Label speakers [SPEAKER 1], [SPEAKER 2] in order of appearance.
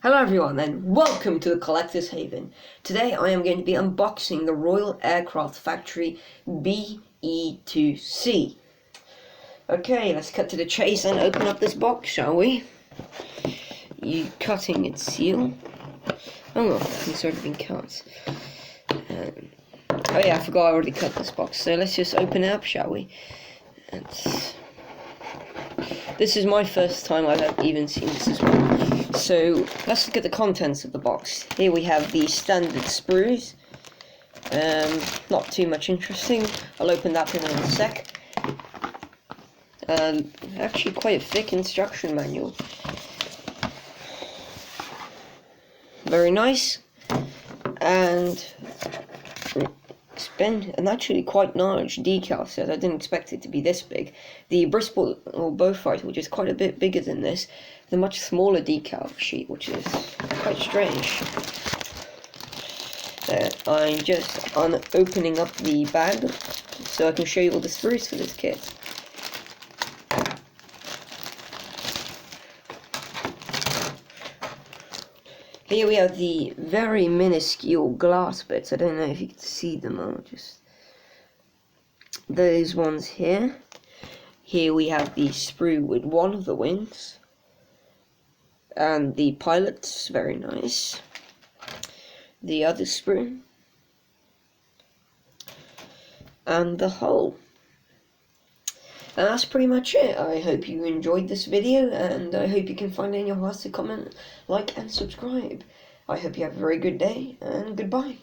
[SPEAKER 1] Hello everyone and welcome to the Collector's Haven. Today I am going to be unboxing the Royal Aircraft Factory BE2c. Okay, let's cut to the chase and open up this box, shall we? You cutting its seal. Oh no, it's already been cut. Oh yeah, I forgot I already cut this box, so let's just open it up, shall we? This is my first time I've even seen this as well. So let's look at the contents of the box. Here we have the standard sprues. Not too much interesting. I'll open that in a sec. Actually quite a thick instruction manual. Very nice. And it's been an actually quite large decal set. I didn't expect it to be this big. The Bristol or Beaufort, which is quite a bit bigger than this, the much smaller decal sheet, which is quite strange. I'm just opening up the bag so I can show you all the sprues for this kit. Here we have the very minuscule glass bits. I don't know if you can see them. I'll just those ones here. Here we have the sprue with one of the wings. And the pilots, very nice. The other sprue. And the hull. And that's pretty much it. I hope you enjoyed this video, and I hope you can find it in your hearts to comment, like, and subscribe. I hope you have a very good day, and goodbye.